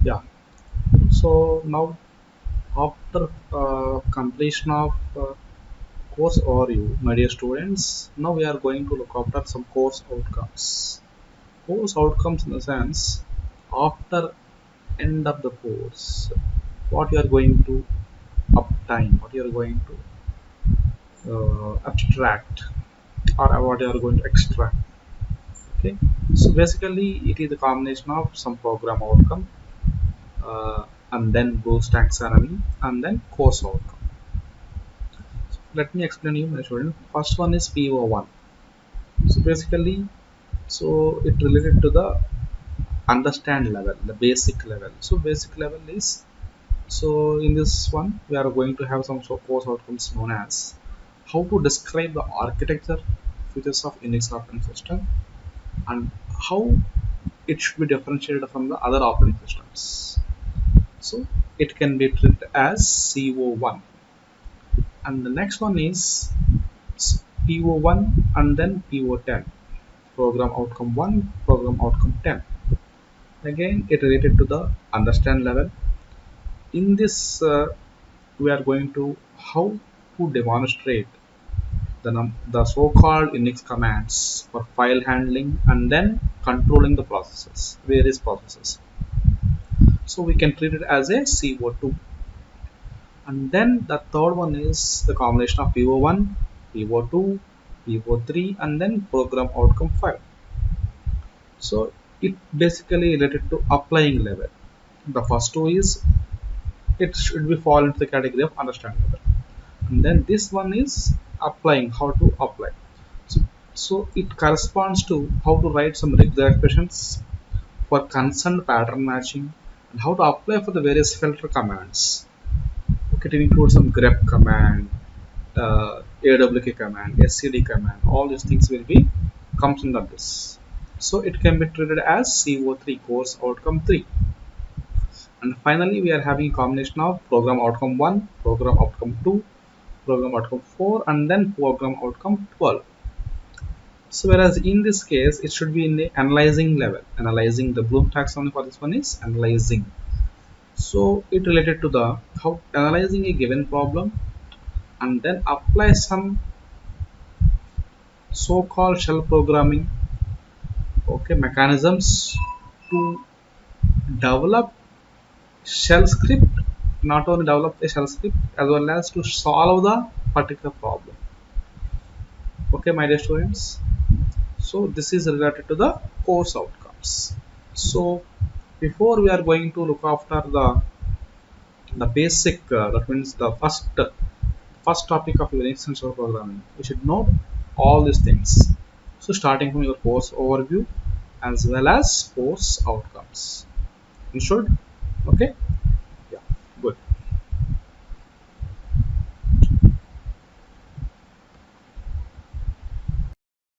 Yeah, so now after completion of course overview, my dear students, now we are going to look after some course outcomes. Course outcomes in the sense, after end of the course, what you are going to obtain, what you are going to abstract, or what you are going to extract. Okay, so basically it is a combination of some program outcome, and then Boost taxonomy, and then course outcome. Let me explain you, my student. First one is PO1. So basically, so it related to the understand level, the basic level. So basic level is, so in this one we are going to have some sort of course outcomes known as how to describe the architecture features of Unix operating system, and how it should be differentiated from the other operating systems. So it can be treated as CO1. And the next one is PO1 and then PO10, program outcome 1, program outcome 10. Again, it related to the understand level. In this, we are going to how to demonstrate the so-called Unix commands for file handling and then controlling the processes, various processes. So we can treat it as a CO2. And then the third one is the combination of PO1, PO2, PO3, and then program outcome 5. So it basically related to applying level. The first two is, it should be fall into the category of understand level. And then this one is applying, how to apply. So, so it corresponds to how to write some regular expressions for concerned pattern matching, and how to apply for the various filter commands. Okay, it includes some grep command, awk command, scd command. All these things will be comes under this. So it can be treated as CO3, course outcome 3. And finally, we are having a combination of program outcome 1, program outcome 2, program outcome 4, and then program outcome 12. So whereas in this case, it should be in the analyzing level. Analyzing, the Bloom taxonomy for this one is analyzing. So it related to the how analyzing a given problem and then apply some so-called shell programming, okay, mechanisms to develop shell script, not only develop a shell script as well as to solve the particular problem. Okay, my dear students, so this is related to the course outcomes. So before we are going to look after the basic, that means the first topic of your essential programming, you should know all these things. So starting from your course overview as well as course outcomes, you should, okay.